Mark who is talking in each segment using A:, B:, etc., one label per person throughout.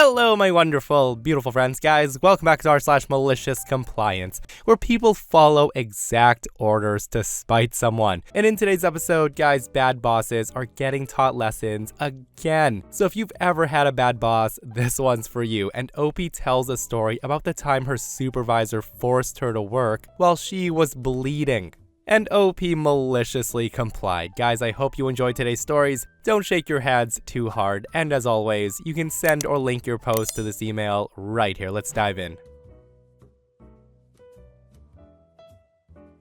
A: Hello, my wonderful, beautiful friends, guys. Welcome back to r/MaliciousCompliance, where people follow exact orders to spite someone. And in today's episode, guys, bad bosses are getting taught lessons again. So if you've ever had a bad boss, this one's for you. And OP tells a story about the time her supervisor forced her to work while she was bleeding. And OP maliciously complied. Guys, I hope you enjoyed today's stories. Don't shake your heads too hard. And as always, you can send or link your post to this email right here. Let's dive in.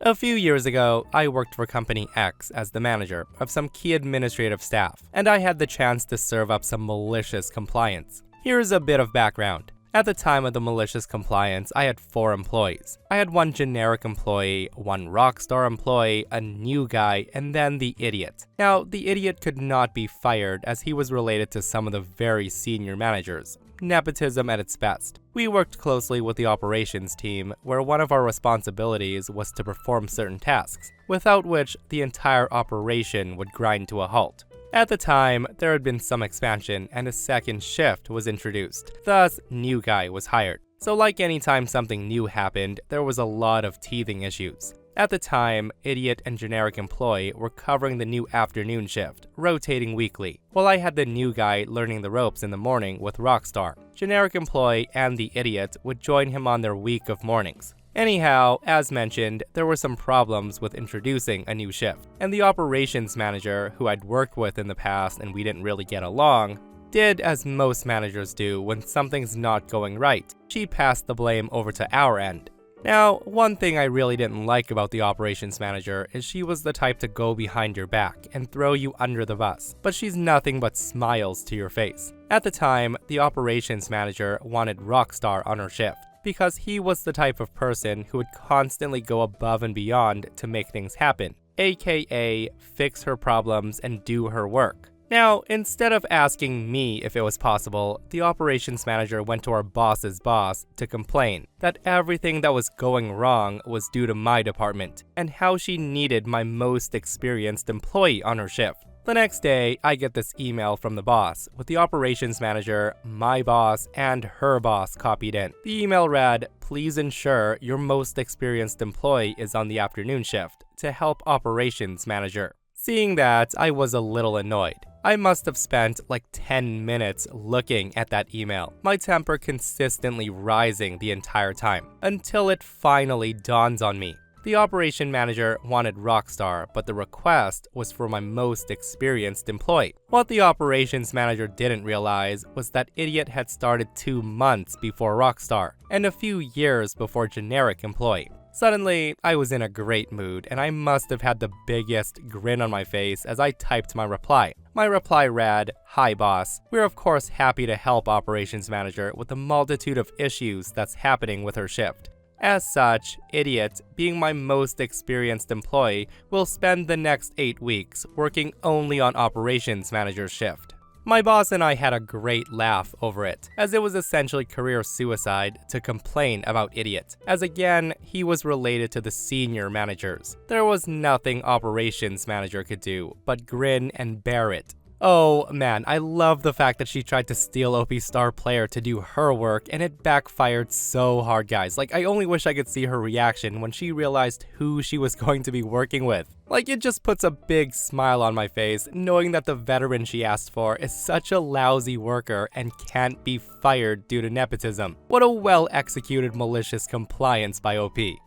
A: A few years ago, I worked for Company X as the manager of some key administrative staff, and I had the chance to serve up some malicious compliance. Here's a bit of background. At the time of the malicious compliance, I had 4 employees. I had 1 generic employee, 1 rockstar employee, a new guy, and then the idiot. Now, the idiot could not be fired as he was related to some of the very senior managers. Nepotism at its best. We worked closely with the operations team, where one of our responsibilities was to perform certain tasks, without which the entire operation would grind to a halt. At the time, there had been some expansion and a second shift was introduced. Thus, new guy was hired. So like any time something new happened, there was a lot of teething issues. At the time, idiot and generic employee were covering the new afternoon shift, rotating weekly, while I had the new guy learning the ropes in the morning with Rockstar. Generic employee and the idiot would join him on their week of mornings. Anyhow, as mentioned, there were some problems with introducing a new shift, and the operations manager, who I'd worked with in the past and we didn't really get along, did as most managers do when something's not going right. She passed the blame over to our end. Now, one thing I really didn't like about the operations manager is she was the type to go behind your back and throw you under the bus, but she's nothing but smiles to your face. At the time, the operations manager wanted Rockstar on her shift, because he was the type of person who would constantly go above and beyond to make things happen, aka fix her problems and do her work. Now, instead of asking me if it was possible, the operations manager went to our boss's boss to complain that everything that was going wrong was due to my department, and how she needed my most experienced employee on her shift. The next day, I get this email from the boss, with the operations manager, my boss, and her boss copied in. The email read, "Please ensure your most experienced employee is on the afternoon shift to help operations manager." Seeing that, I was a little annoyed. I must have spent like 10 minutes looking at that email, my temper consistently rising the entire time, until it finally dawns on me. The operation manager wanted Rockstar, but the request was for my most experienced employee. What the operations manager didn't realize was that idiot had started 2 months before Rockstar, and a few years before generic employee. Suddenly, I was in a great mood, and I must have had the biggest grin on my face as I typed my reply. My reply read, "Hi boss, we're of course happy to help operations manager with the multitude of issues that's happening with her shift. As such, idiot, being my most experienced employee, will spend the next 8 weeks working only on operations manager's shift." My boss and I had a great laugh over it, as it was essentially career suicide to complain about idiot, as again, he was related to the senior managers. There was nothing operations manager could do but grin and bear it. Oh man, I love the fact that she tried to steal OP's star player to do her work, and it backfired so hard, guys. Like, I only wish I could see her reaction when she realized who she was going to be working with. Like, it just puts a big smile on my face, knowing that the veteran she asked for is such a lousy worker and can't be fired due to nepotism. What a well-executed malicious compliance by OP.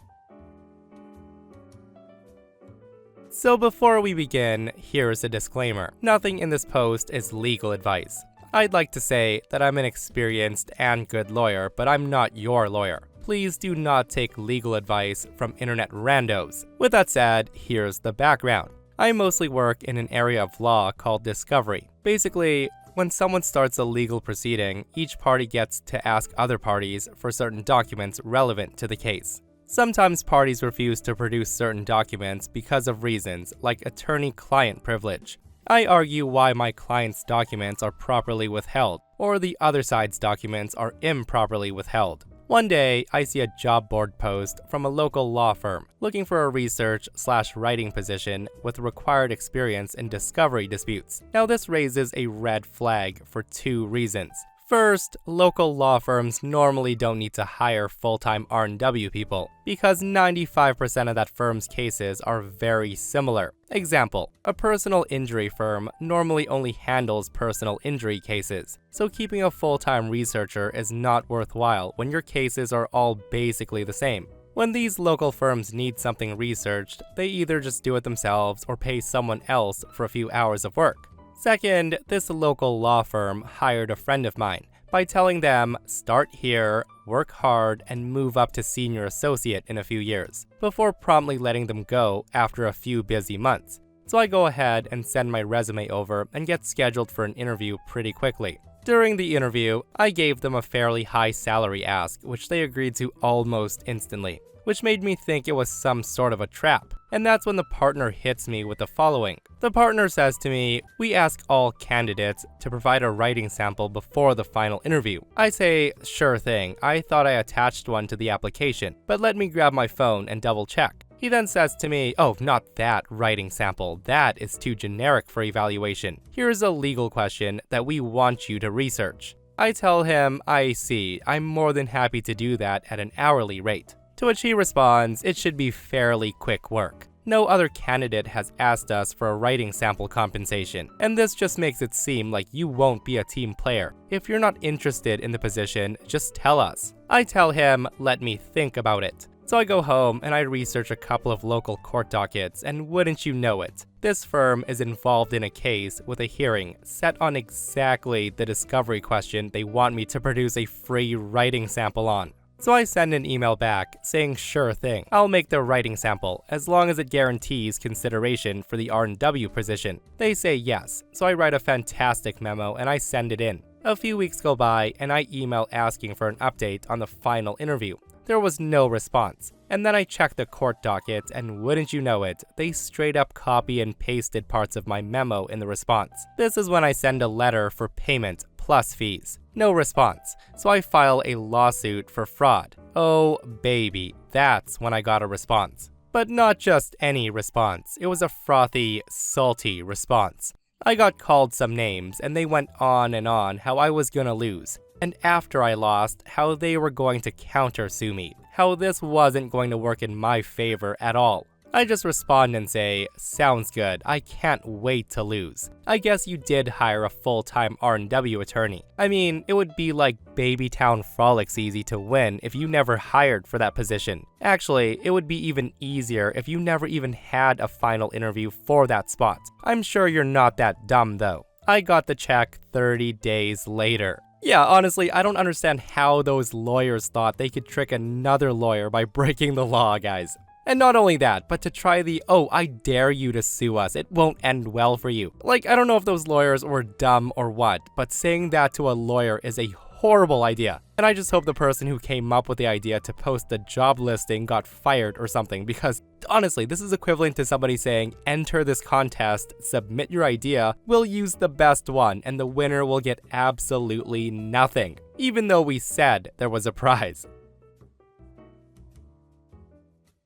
A: So before we begin, here's a disclaimer. Nothing in this post is legal advice. I'd like to say that I'm an experienced and good lawyer, but I'm not your lawyer. Please do not take legal advice from internet randos. With that said, here's the background. I mostly work in an area of law called discovery. Basically, when someone starts a legal proceeding, each party gets to ask other parties for certain documents relevant to the case. Sometimes parties refuse to produce certain documents because of reasons like attorney-client privilege. I argue why my client's documents are properly withheld, or the other side's documents are improperly withheld. One day, I see a job board post from a local law firm looking for a research/writing position with required experience in discovery disputes. Now, this raises a red flag for 2 reasons. First, local law firms normally don't need to hire full-time R&W people because 95% of that firm's cases are very similar. Example, a personal injury firm normally only handles personal injury cases, so keeping a full-time researcher is not worthwhile when your cases are all basically the same. When these local firms need something researched, they either just do it themselves or pay someone else for a few hours of work. Second, this local law firm hired a friend of mine by telling them, start here, work hard, and move up to senior associate in a few years, before promptly letting them go after a few busy months. So I go ahead and send my resume over and get scheduled for an interview pretty quickly. During the interview, I gave them a fairly high salary ask, which they agreed to almost instantly, which made me think it was some sort of a trap. And that's when the partner hits me with the following. The partner says to me, "We ask all candidates to provide a writing sample before the final interview." I say, "Sure thing, I thought I attached one to the application, but let me grab my phone and double check." He then says to me, "Oh, not that writing sample, that is too generic for evaluation. Here's a legal question that we want you to research." I tell him, "I see, I'm more than happy to do that at an hourly rate." To which he responds, "It should be fairly quick work. No other candidate has asked us for a writing sample compensation, and this just makes it seem like you won't be a team player. If you're not interested in the position, just tell us." I tell him, "Let me think about it." So I go home and I research a couple of local court dockets, and wouldn't you know it, this firm is involved in a case with a hearing set on exactly the discovery question they want me to produce a free writing sample on. So I send an email back saying, "Sure thing, I'll make the writing sample as long as it guarantees consideration for the R&W position." They say yes, so I write a fantastic memo and I send it in. A few weeks go by and I email asking for an update on the final interview. There was no response. And then I checked the court docket, and wouldn't you know it, they straight up copy and pasted parts of my memo in the response. This is when I send a letter for payment plus fees. No response, so I file a lawsuit for fraud. Oh baby, that's when I got a response. But not just any response, it was a frothy, salty response. I got called some names, and they went on and on how I was gonna lose. And after I lost, how they were going to counter-sue me, how this wasn't going to work in my favor at all. I just respond and say, "Sounds good, I can't wait to lose. I guess you did hire a full-time R&W attorney. I mean, it would be like Babytown Frolics easy to win if you never hired for that position. Actually, it would be even easier if you never even had a final interview for that spot. I'm sure you're not that dumb though." I got the check 30 days later. Yeah, honestly, I don't understand how those lawyers thought they could trick another lawyer by breaking the law, guys. And not only that, but to try the, "Oh, I dare you to sue us, it won't end well for you." Like, I don't know if those lawyers were dumb or what, but saying that to a lawyer is a horrible idea. And I just hope the person who came up with the idea to post the job listing got fired or something, because honestly, this is equivalent to somebody saying, "Enter this contest, submit your idea, we'll use the best one, and the winner will get absolutely nothing," even though we said there was a prize.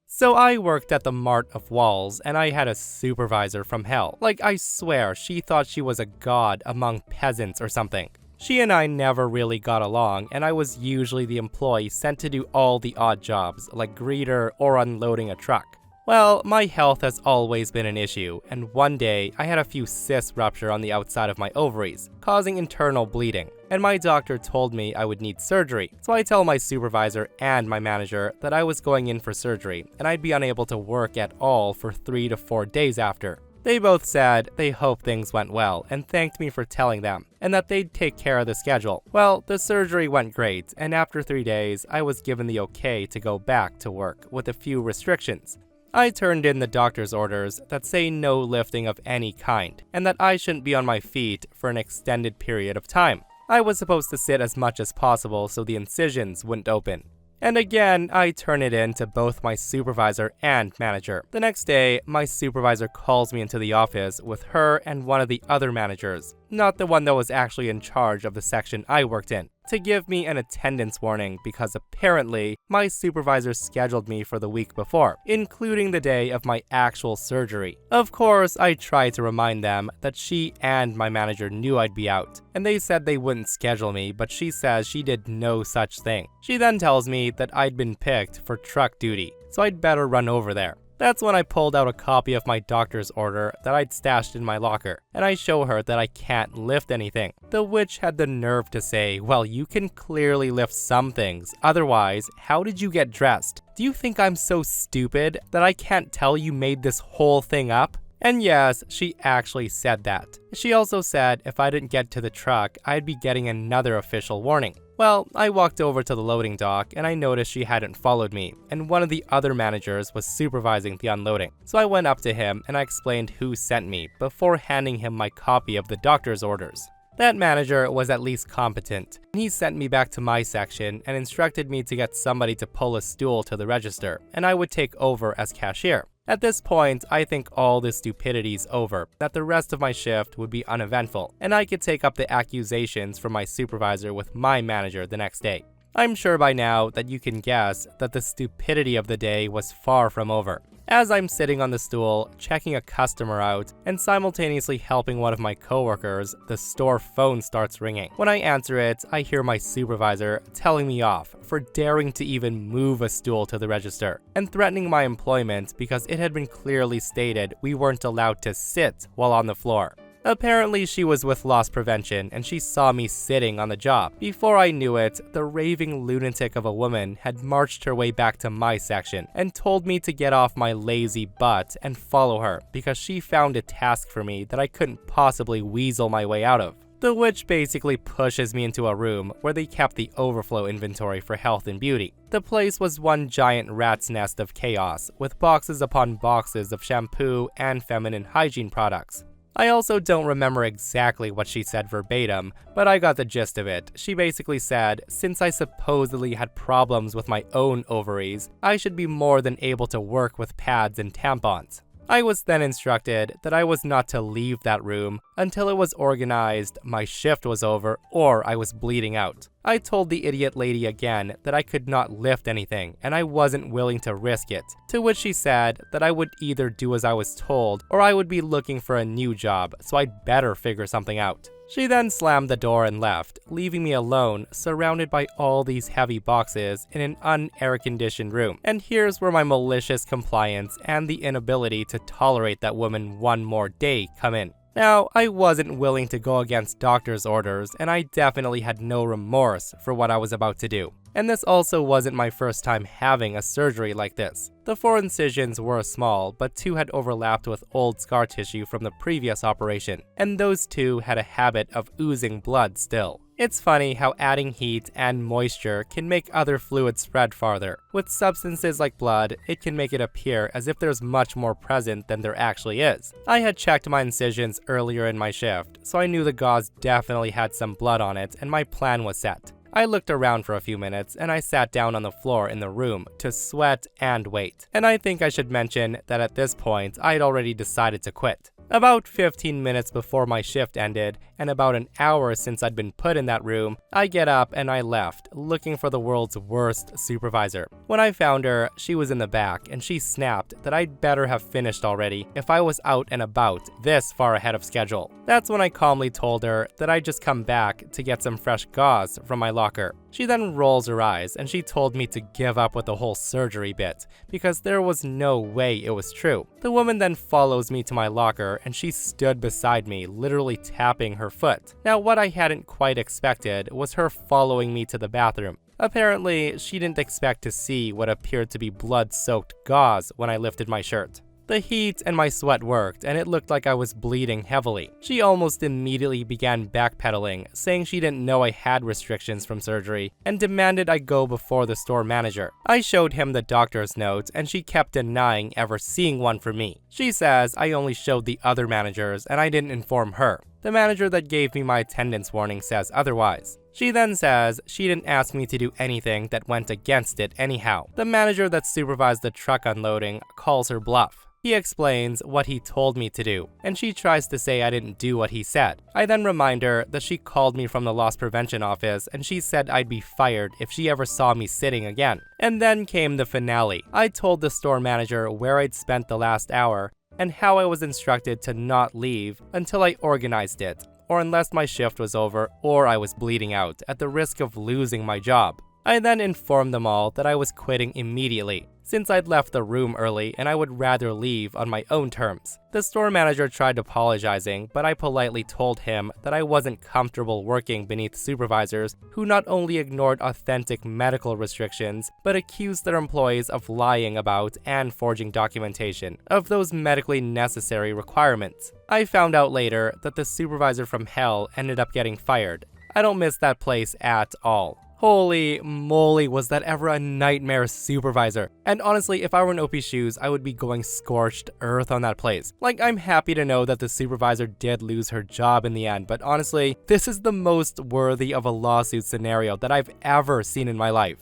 A: So I worked at the Mart of Walls, and I had a supervisor from hell. Like, I swear, she thought she was a god among peasants or something. She and I never really got along, and I was usually the employee sent to do all the odd jobs, like greeter or unloading a truck. Well, my health has always been an issue, and one day I had a few cysts rupture on the outside of my ovaries, causing internal bleeding, and my doctor told me I would need surgery. So I tell my supervisor and my manager that I was going in for surgery, and I'd be unable to work at all for 3 to 4 days after. They both said they hoped things went well and thanked me for telling them, and that they'd take care of the schedule. Well, the surgery went great, and after 3 days, I was given the okay to go back to work with a few restrictions. I turned in the doctor's orders that say no lifting of any kind, and that I shouldn't be on my feet for an extended period of time. I was supposed to sit as much as possible so the incisions wouldn't open. And again, I turn it in to both my supervisor and manager. The next day, my supervisor calls me into the office with her and one of the other managers. not the one that was actually in charge of the section I worked in, to give me an attendance warning because apparently my supervisor scheduled me for the week before, including the day of my actual surgery. Of course, I tried to remind them that she and my manager knew I'd be out, and they said they wouldn't schedule me, but she says she did no such thing. She then tells me that I'd been picked for truck duty, so I'd better run over there. That's when I pulled out a copy of my doctor's order that I'd stashed in my locker, and I show her that I can't lift anything. The witch had the nerve to say, well, you can clearly lift some things, otherwise, how did you get dressed? Do you think I'm so stupid that I can't tell you made this whole thing up? And yes, she actually said that. She also said if I didn't get to the truck, I'd be getting another official warning. Well, I walked over to the loading dock and I noticed she hadn't followed me, and one of the other managers was supervising the unloading. So I went up to him and I explained who sent me before handing him my copy of the doctor's orders. That manager was at least competent. He sent me back to my section and instructed me to get somebody to pull a stool to the register, and I would take over as cashier. At this point, I think all this stupidity's over, that the rest of my shift would be uneventful, and I could take up the accusations from my supervisor with my manager the next day. I'm sure by now that you can guess that the stupidity of the day was far from over. As I'm sitting on the stool, checking a customer out, and simultaneously helping one of my coworkers, the store phone starts ringing. When I answer it, I hear my supervisor telling me off for daring to even move a stool to the register, and threatening my employment because it had been clearly stated we weren't allowed to sit while on the floor. Apparently, she was with loss prevention and she saw me sitting on the job. Before I knew it, the raving lunatic of a woman had marched her way back to my section and told me to get off my lazy butt and follow her because she found a task for me that I couldn't possibly weasel my way out of. The witch basically pushes me into a room where they kept the overflow inventory for health and beauty. The place was one giant rat's nest of chaos, with boxes upon boxes of shampoo and feminine hygiene products. I also don't remember exactly what she said verbatim, but I got the gist of it. She basically said, since I supposedly had problems with my own ovaries, I should be more than able to work with pads and tampons. I was then instructed that I was not to leave that room until it was organized, my shift was over, or I was bleeding out. I told the idiot lady again that I could not lift anything and I wasn't willing to risk it, to which she said that I would either do as I was told or I would be looking for a new job, so I'd better figure something out. She then slammed the door and left, leaving me alone, surrounded by all these heavy boxes in an un-air-conditioned room. And here's where my malicious compliance and the inability to tolerate that woman one more day come in. Now, I wasn't willing to go against doctor's orders, and I definitely had no remorse for what I was about to do. And this also wasn't my first time having a surgery like this. The 4 incisions were small, but 2 had overlapped with old scar tissue from the previous operation, and those 2 had a habit of oozing blood still. It's funny how adding heat and moisture can make other fluids spread farther. With substances like blood, it can make it appear as if there's much more present than there actually is. I had checked my incisions earlier in my shift, so I knew the gauze definitely had some blood on it, and my plan was set. I looked around for a few minutes and I sat down on the floor in the room to sweat and wait. And I think I should mention that at this point, I had already decided to quit. About 15 minutes before my shift ended, and about an hour since I'd been put in that room, I get up and I left, looking for the world's worst supervisor. When I found her, she was in the back, and she snapped that I'd better have finished already if I was out and about this far ahead of schedule. That's when I calmly told her that I'd just come back to get some fresh gauze from my locker. She then rolls her eyes and she told me to give up with the whole surgery bit, because there was no way it was true. The woman then follows me to my locker and she stood beside me, literally tapping her foot. Now, what I hadn't quite expected was her following me to the bathroom. Apparently, she didn't expect to see what appeared to be blood-soaked gauze when I lifted my shirt. The heat and my sweat worked, and it looked like I was bleeding heavily. She almost immediately began backpedaling, saying she didn't know I had restrictions from surgery, and demanded I go before the store manager. I showed him the doctor's note, and she kept denying ever seeing one for me. She says I only showed the other managers, and I didn't inform her. The manager that gave me my attendance warning says otherwise. She then says she didn't ask me to do anything that went against it anyhow. The manager that supervised the truck unloading calls her bluff. He explains what he told me to do, and she tries to say I didn't do what he said. I then remind her that she called me from the loss prevention office and she said I'd be fired if she ever saw me sitting again. And then came the finale. I told the store manager where I'd spent the last hour and how I was instructed to not leave until I organized it, or unless my shift was over or I was bleeding out at the risk of losing my job. I then informed them all that I was quitting immediately, since I'd left the room early and I would rather leave on my own terms. The store manager tried apologizing, but I politely told him that I wasn't comfortable working beneath supervisors who not only ignored authentic medical restrictions, but accused their employees of lying about and forging documentation of those medically necessary requirements. I found out later that the supervisor from hell ended up getting fired. I don't miss that place at all. Holy moly, was that ever a nightmare supervisor. And honestly, if I were in OP's shoes, I would be going scorched earth on that place. Like, I'm happy to know that the supervisor did lose her job in the end, but honestly, this is the most worthy of a lawsuit scenario that I've ever seen in my life.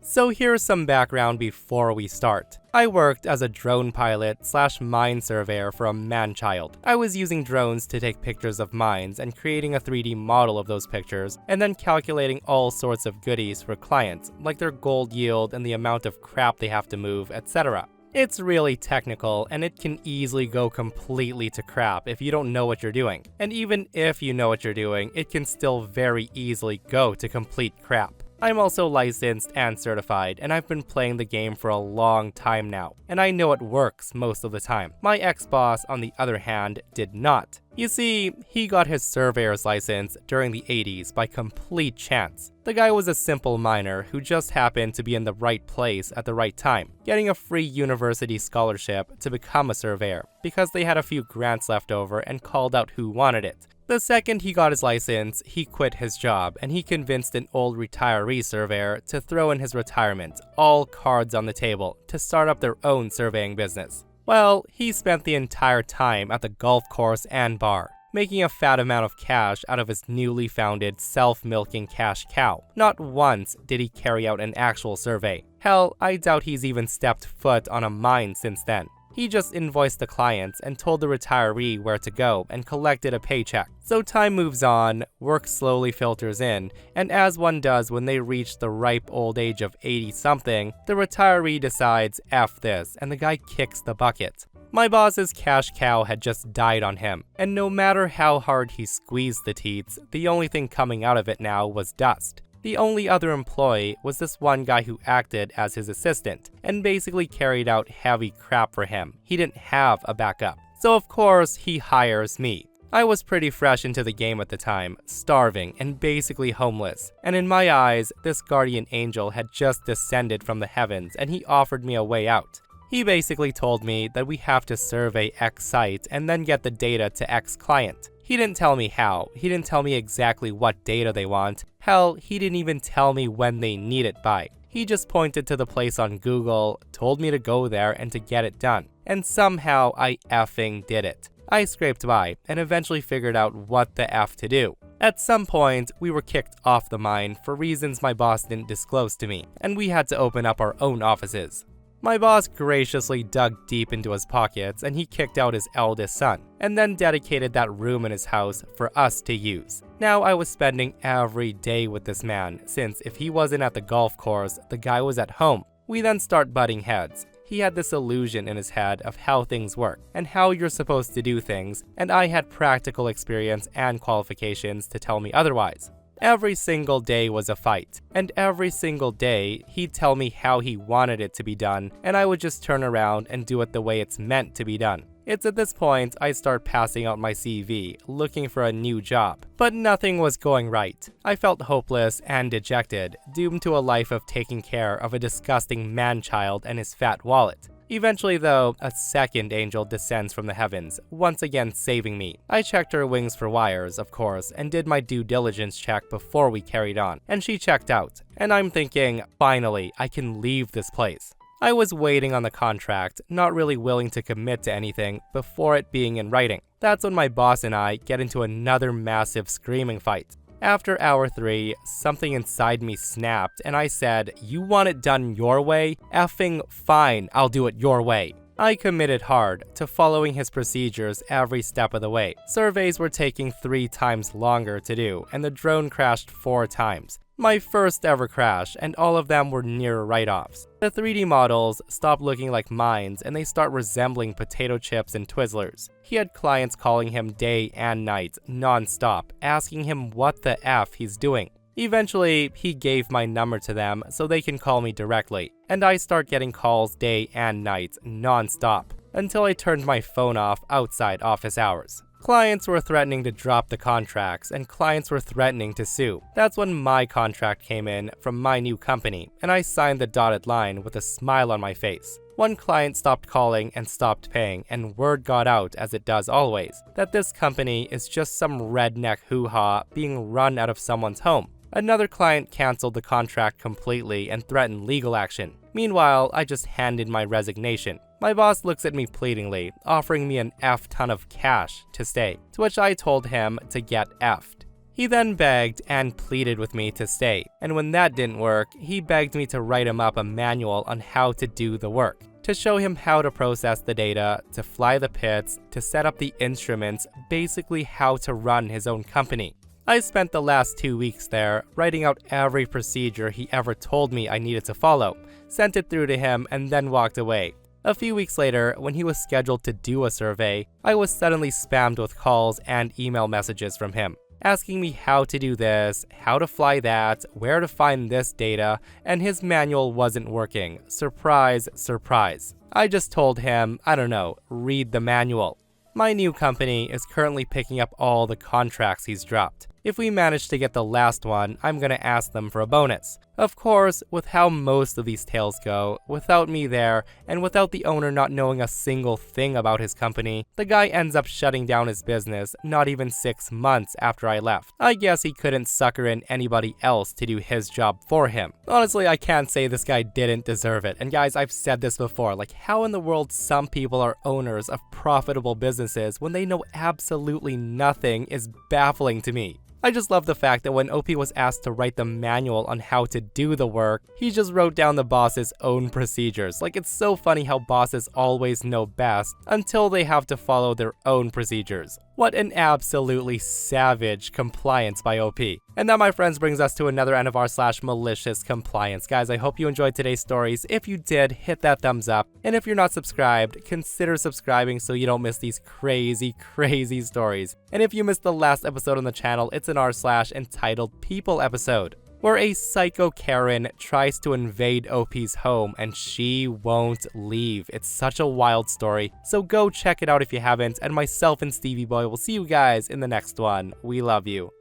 A: So here's some background before we start. I worked as a drone pilot / mine surveyor for a man-child. I was using drones to take pictures of mines and creating a 3D model of those pictures, and then calculating all sorts of goodies for clients, like their gold yield and the amount of crap they have to move, etc. It's really technical, and it can easily go completely to crap if you don't know what you're doing. And even if you know what you're doing, it can still very easily go to complete crap. I'm also licensed and certified, and I've been playing the game for a long time now, and I know it works most of the time. My ex-boss, on the other hand, did not. You see, he got his surveyor's license during the 80s by complete chance. The guy was a simple miner who just happened to be in the right place at the right time, getting a free university scholarship to become a surveyor, because they had a few grants left over and called out who wanted it. The second he got his license, he quit his job, and he convinced an old retiree surveyor to throw in his retirement, all cards on the table, to start up their own surveying business. Well, he spent the entire time at the golf course and bar, making a fat amount of cash out of his newly founded self-milking cash cow. Not once did he carry out an actual survey. Hell, I doubt he's even stepped foot on a mine since then. He just invoiced the clients and told the retiree where to go and collected a paycheck. So time moves on, work slowly filters in, and as one does when they reach the ripe old age of 80-something, the retiree decides F this, and the guy kicks the bucket. My boss's cash cow had just died on him, and no matter how hard he squeezed the teats, the only thing coming out of it now was dust. The only other employee was this one guy who acted as his assistant and basically carried out heavy crap for him. He didn't have a backup. So of course, he hires me. I was pretty fresh into the game at the time, starving and basically homeless. And in my eyes, this guardian angel had just descended from the heavens and he offered me a way out. He basically told me that we have to survey X site and then get the data to X client. He didn't tell me how, he didn't tell me exactly what data they want, hell, he didn't even tell me when they need it by. He just pointed to the place on Google, told me to go there and to get it done. And somehow I effing did it. I scraped by and eventually figured out what the F to do. At some point, we were kicked off the mine for reasons my boss didn't disclose to me, and we had to open up our own offices. My boss graciously dug deep into his pockets and he kicked out his eldest son, and then dedicated that room in his house for us to use. Now I was spending every day with this man, since if he wasn't at the golf course, the guy was at home. We then start butting heads. He had this illusion in his head of how things work and how you're supposed to do things, and I had practical experience and qualifications to tell me otherwise. Every single day was a fight, and every single day he'd tell me how he wanted it to be done, and I would just turn around and do it the way it's meant to be done. It's at this point I start passing out my CV, looking for a new job. But nothing was going right. I felt hopeless and dejected, doomed to a life of taking care of a disgusting man-child and his fat wallet. Eventually though, a second angel descends from the heavens, once again saving me. I checked her wings for wires, of course, and did my due diligence check before we carried on, and she checked out. And I'm thinking, finally, I can leave this place. I was waiting on the contract, not really willing to commit to anything before it being in writing. That's when my boss and I get into another massive screaming fight. After hour 3, something inside me snapped and I said, "You want it done your way? Effing fine, I'll do it your way." I committed hard to following his procedures every step of the way. Surveys were taking 3 times longer to do, and the drone crashed 4 times. My first ever crash, and all of them were near write-offs. The 3D models stop looking like mines, and they start resembling potato chips and Twizzlers. He had clients calling him day and night, non-stop, asking him what the F he's doing. Eventually, he gave my number to them so they can call me directly, and I start getting calls day and night, non-stop, until I turned my phone off outside office hours. Clients were threatening to drop the contracts, and clients were threatening to sue. That's when my contract came in from my new company, and I signed the dotted line with a smile on my face. One client stopped calling and stopped paying, and word got out, as it does always, that this company is just some redneck hoo-ha being run out of someone's home. Another client canceled the contract completely and threatened legal action. Meanwhile, I just handed my resignation. My boss looks at me pleadingly, offering me an F ton of cash to stay, to which I told him to get F'd. He then begged and pleaded with me to stay, and when that didn't work, he begged me to write him up a manual on how to do the work, to show him how to process the data, to fly the pits, to set up the instruments, basically how to run his own company. I spent the last 2 weeks there, writing out every procedure he ever told me I needed to follow, sent it through to him, and then walked away. A few weeks later, when he was scheduled to do a survey, I was suddenly spammed with calls and email messages from him, asking me how to do this, how to fly that, where to find this data, and his manual wasn't working. Surprise, surprise. I just told him, I don't know, read the manual. My new company is currently picking up all the contracts he's dropped. If we manage to get the last one, I'm gonna ask them for a bonus. Of course, with how most of these tales go, without me there, and without the owner not knowing a single thing about his company, the guy ends up shutting down his business not even 6 months after I left. I guess he couldn't sucker in anybody else to do his job for him. Honestly, I can't say this guy didn't deserve it. And guys, I've said this before, like how in the world some people are owners of profitable businesses when they know absolutely nothing is baffling to me. I just love the fact that when OP was asked to write the manual on how to do the work, he just wrote down the boss's own procedures. Like, it's so funny how bosses always know best until they have to follow their own procedures. What an absolutely savage compliance by OP. And that, my friends, brings us to another end of r/malicious compliance. Guys, I hope you enjoyed today's stories. If you did, hit that thumbs up. And if you're not subscribed, consider subscribing so you don't miss these crazy, crazy stories. And if you missed the last episode on the channel, it's an r/entitled People episode, where a psycho Karen tries to invade OP's home and she won't leave. It's such a wild story, so go check it out if you haven't, and myself and Stevie Boy will see you guys in the next one. We love you.